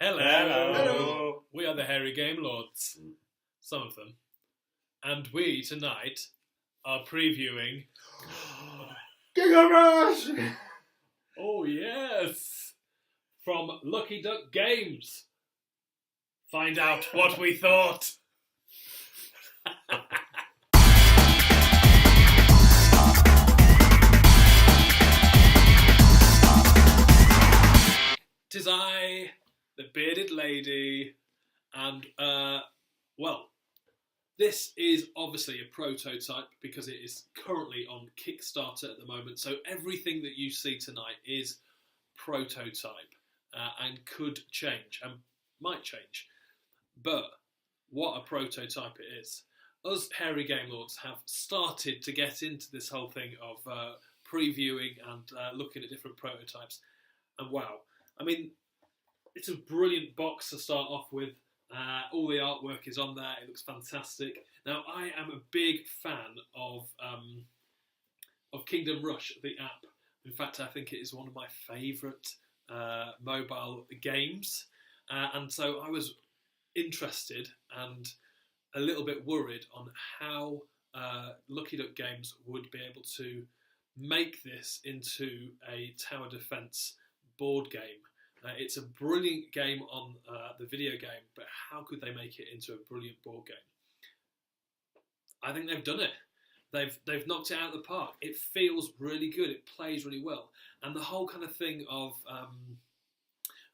Hello. Hello. We are the Hairy Game Lords. Some of them. And we, tonight, are previewing... Giga Rush! Oh, yes! From Lucky Duck Games. Find out what we thought. Tis I, the bearded lady, and, this is obviously a prototype because it is currently on Kickstarter at the moment, so everything that you see tonight is prototype and could change and might change. But what a prototype it is. Us Hairy Game Lords have started to get into this whole thing of previewing and looking at different prototypes, and wow. I mean, it's a brilliant box to start off with. All the artwork is on there. It looks fantastic. Now, I am a big fan of Kingdom Rush, the app. In fact, I think it is one of my favourite mobile games. And so I was interested and a little bit worried on how Lucky Duck Games would be able to make this into a tower defence board game. It's a brilliant game on the video game, but how could they make it into a brilliant board game? I think they've done it. They've knocked it out of the park. It feels really good. It plays really well. And the whole kind of thing of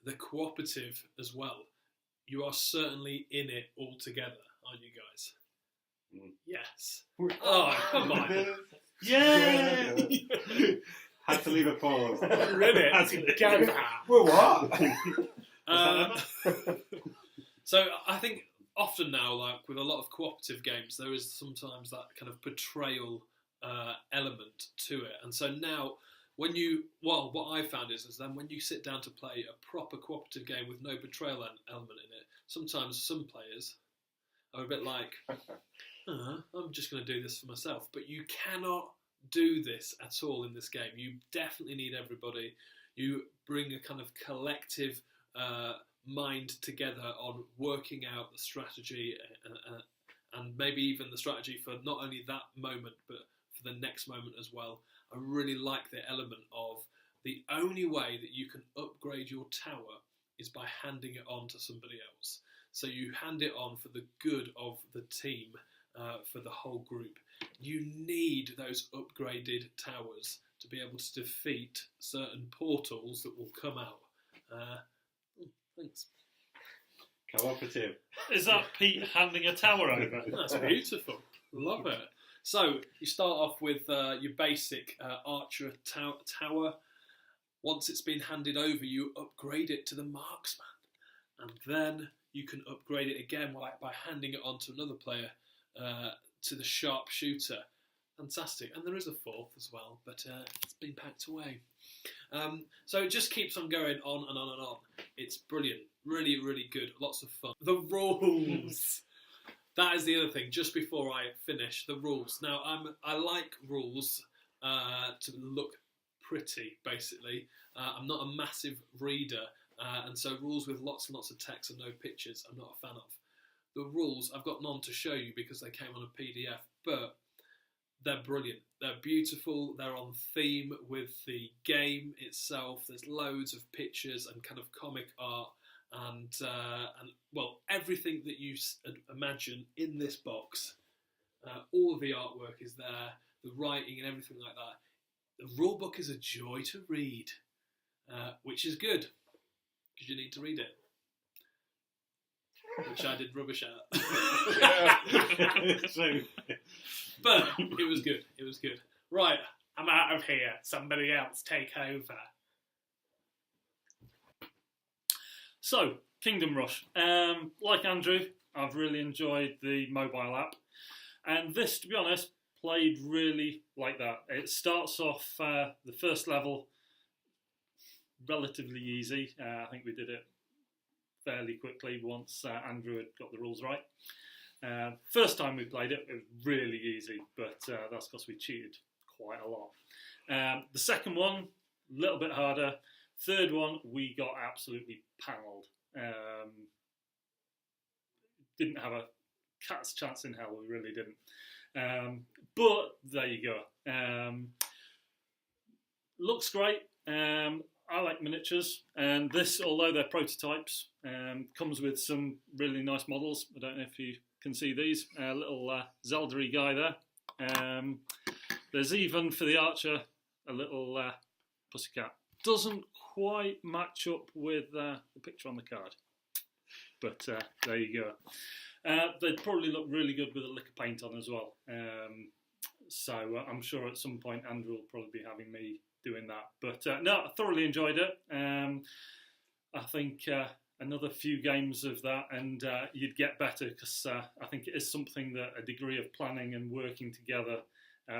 the cooperative as well. You are certainly in it all together, aren't you guys? Mm. Yes. Oh, come on. Yeah! Had to leave a pause. Really? Well, what? So I think often now, like with a lot of cooperative games, there is sometimes that kind of betrayal element to it. And so now, what I found is then when you sit down to play a proper cooperative game with no betrayal element in it, sometimes some players are a bit like, I'm just going to do this for myself. But you cannot do this at all in this game. You definitely need everybody. You bring a kind of collective mind together on working out the strategy and maybe even the strategy for not only that moment but for the next moment as well. I really like the element of the only way that you can upgrade your tower is by handing it on to somebody else. So you hand it on for the good of the team, for the whole group. You need those upgraded towers to be able to defeat certain portals that will come out. Thanks. Cooperative. Is that Pete handing a tower over? That's beautiful. Love it. So you start off with your basic archer tower. Once it's been handed over, you upgrade it to the marksman. And then you can upgrade it again by handing it on to another player, to the sharpshooter. Fantastic. And there is a fourth as well, but it's been packed away. So it just keeps on going on and on and on. It's brilliant. Really, really good. Lots of fun. The rules. That is the other thing. Just before I finish, the rules. Now, I like rules to look pretty, basically. I'm not a massive reader, and so rules with lots and lots of text and no pictures, I'm not a fan of. The rules, I've got none to show you because they came on a PDF, but they're brilliant. They're beautiful. They're on theme with the game itself. There's loads of pictures and kind of comic art and everything that you imagine in this box. All of the artwork is there, the writing and everything like that. The rule book is a joy to read, which is good because you need to read it. Which I did rubbish at. But it was good. It was good. Right, I'm out of here. Somebody else take over. So, Kingdom Rush. Like Andrew, I've really enjoyed the mobile app. And this, to be honest, played really like that. It starts off the first level relatively easy. I think we did it fairly quickly once Andrew had got the rules right. First time we played it, it was really easy, but that's because we cheated quite a lot. The second one, a little bit harder, Third one, we got absolutely panelled. Didn't have a cat's chance in hell, we really didn't. But there you go. Looks great. I like miniatures, and this, although they're prototypes, comes with some really nice models. I don't know if you can see these. Little Zelda-y guy there. There's even, for the archer, a little pussycat. Doesn't quite match up with the picture on the card. But there you go. They'd probably look really good with a lick of paint on as well. So I'm sure at some point Andrew will probably be having me doing that. But no, I thoroughly enjoyed it. I think another few games of that and you'd get better, because I think it is something that a degree of planning and working together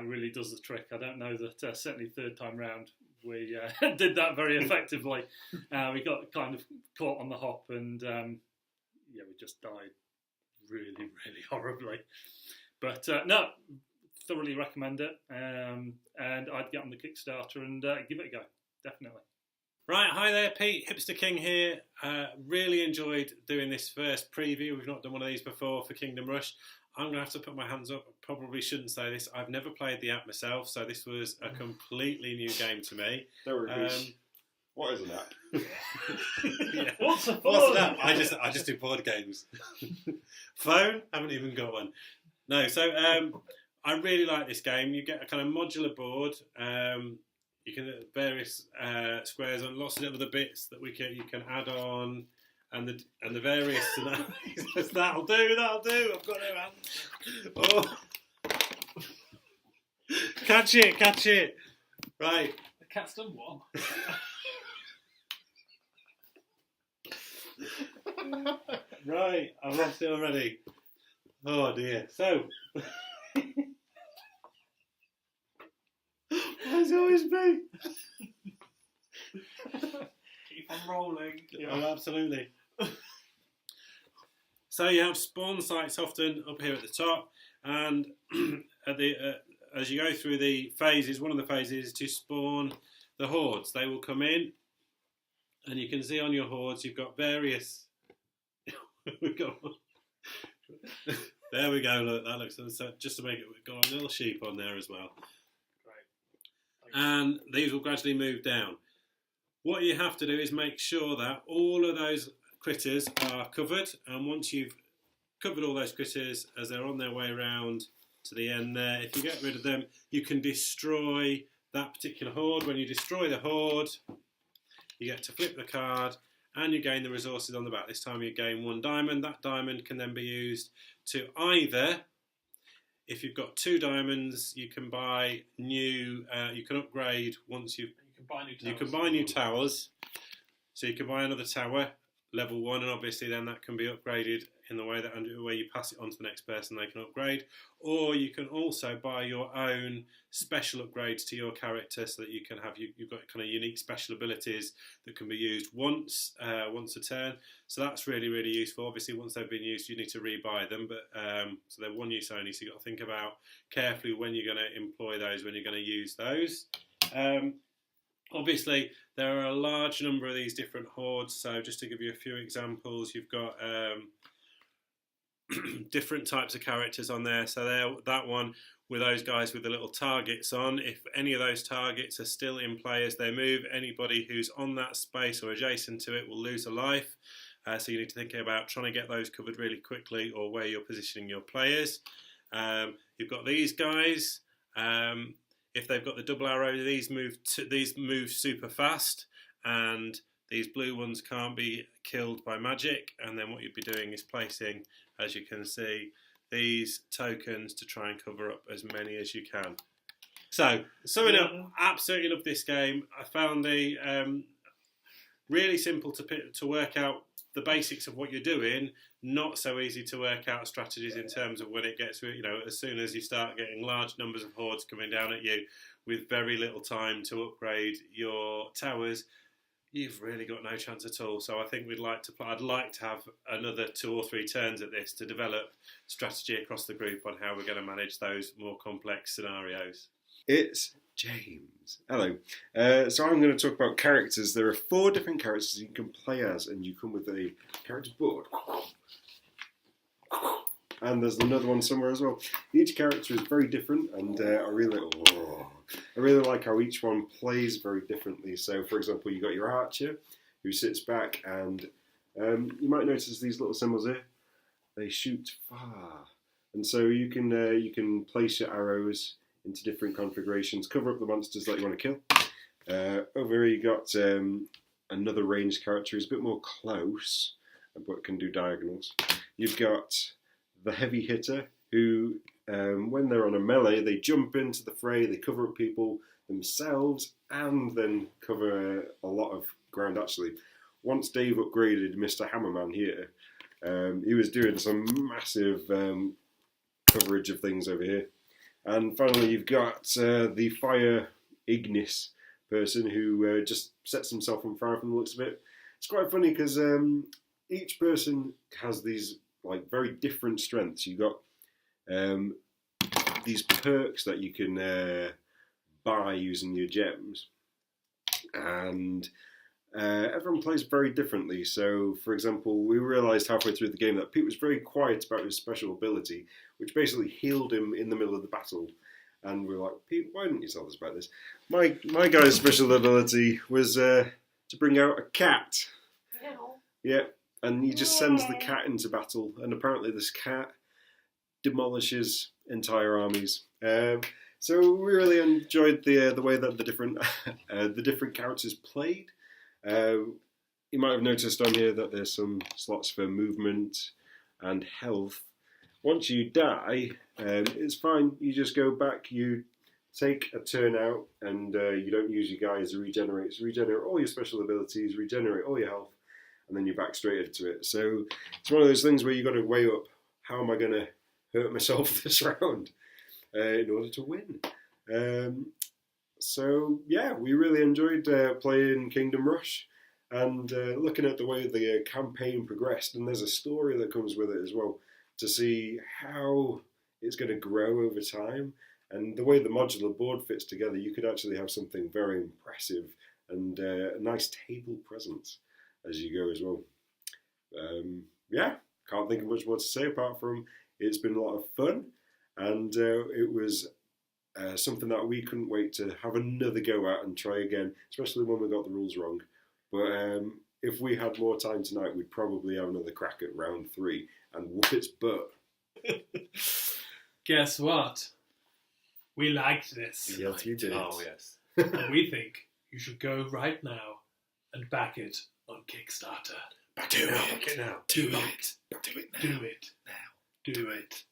really does the trick. I don't know that certainly third time round we did that very effectively. We got kind of caught on the hop and we just died really, really horribly. But no, thoroughly recommend it, and I'd get on the Kickstarter and give it a go, definitely. Right, hi there, Pete, Hipster King here. Really enjoyed doing this first preview. We've not done one of these before for Kingdom Rush. I'm going to have to put my hands up. I probably shouldn't say this. I've never played the app myself, so this was a completely new game to me. What is an app? Yeah. What's a phone? What's an app? I just do board games. Phone? Haven't even got one. No, so I really like this game. You get a kind of modular board. You can various squares and lots of other bits that you can add on, and the various scenarios. That'll do. I've got no hands. Oh, catch it. Right. The cat's done one. Right, I've lost it already. Oh dear. So. As always be. Keep on rolling. Oh, absolutely. So you have spawn sites often up here at the top, and as you go through the phases, one of the phases is to spawn the hordes. They will come in, and you can see on your hordes you've got various. We've got. There we go. Look, that looks just to make it. We've got a little sheep on there as well. And these will gradually move down. What you have to do is make sure that all of those critters are covered, and once you've covered all those critters as they're on their way around to the end there, if you get rid of them, you can destroy that particular horde. When you destroy the horde, you get to flip the card and you gain the resources on the back. This time you gain 1 diamond. That diamond can then be used to either, if you've got 2 diamonds, you can buy new. You can upgrade once you can buy new towers. So you can buy another tower, level 1, and obviously then that can be upgraded in the way that where you pass it on to the next person, they can upgrade. Or you can also buy your own special upgrades to your character, so that you can have you've got kind of unique special abilities that can be used once a turn. So that's really, really useful. Obviously, once they've been used, you need to rebuy them, but so they're one use only. So you've got to think about carefully when you're going to employ those, when you're going to use those. Obviously, there are a large number of these different hordes. So just to give you a few examples, you've got different types of characters on there. So that one with those guys with the little targets on, if any of those targets are still in play as they move, anybody who's on that space or adjacent to it will lose a life. So you need to think about trying to get those covered really quickly, or where you're positioning your players. You've got these guys. If they've got the double arrow, these move super fast, and these blue ones can't be killed by magic. And then what you'd be doing is placing, as you can see, these tokens to try and cover up as many as you can. So, summing up, absolutely love this game. I found the really simple to work out the basics of what you're doing. Not so easy to work out strategies in terms of when it gets, as soon as you start getting large numbers of hordes coming down at you with very little time to upgrade your towers, you've really got no chance at all. So I think I'd like to have another 2 or 3 turns at this to develop strategy across the group on how we're going to manage those more complex scenarios. It's James. Hello. So I'm going to talk about characters. There are 4 different characters you can play as, and you come with a character board. And there's another one somewhere as well. Each character is very different, and I really like how each one plays very differently. So, for example, you got your archer, who sits back, and you might notice these little symbols here. They shoot far, and so you can place your arrows into different configurations, cover up the monsters that you want to kill. Over here you got another ranged character who's a bit more close, but can do diagonals. You've got the heavy hitter who, when they're on a melee, they jump into the fray, they cover up people themselves, and then cover a lot of ground actually. Once Dave upgraded Mr. Hammerman here, he was doing some massive coverage of things over here. And finally, you've got the fire Ignis person who just sets himself on fire from the looks of it. It's quite funny because each person has these like very different strengths. You've got these perks that you can buy using your gems, and everyone plays very differently. So, for example, we realised halfway through the game that Pete was very quiet about his special ability, which basically healed him in the middle of the battle. And we were like, Pete, why didn't you tell us about this? My guy's special ability was to bring out a cat. Yeah, and he just sends the cat into battle, and apparently this cat demolishes entire armies. So we really enjoyed the way that the different characters played. You might have noticed on here that there's some slots for movement and health. Once you die, it's fine. You just go back, you take a turn out, and you don't use your guys to regenerate. So regenerate all your special abilities, regenerate all your health, and then you're back straight into it. So it's one of those things where you've got to weigh up, how am I going to hurt myself this round in order to win? So yeah, we really enjoyed playing Kingdom Rush and looking at the way the campaign progressed, and there's a story that comes with it as well, to see how it's going to grow over time. And the way the modular board fits together, you could actually have something very impressive and a nice table presence as you go as well. Yeah, can't think of much more to say apart from it's been a lot of fun, and it was something that we couldn't wait to have another go at and try again, especially when we got the rules wrong. But if we had more time tonight, we'd probably have another crack at round 3 and whoop its butt. Guess what? We liked this. Yes, you did. Oh, yes. And we think you should go right now and back it on Kickstarter. Back it now. Do it. Do it now. Do it. Now. Do it.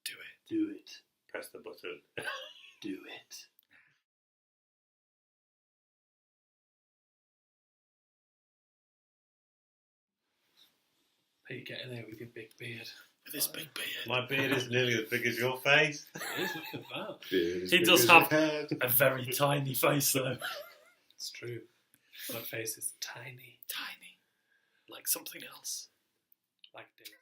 Do it. Do it. Press the button. Do it. How you getting there with your big beard? With this big beard. My beard is nearly as big as your face. It is, look at that. He does have a very tiny face, though. It's true. My face is tiny. Tiny. Like something else. Like Dave.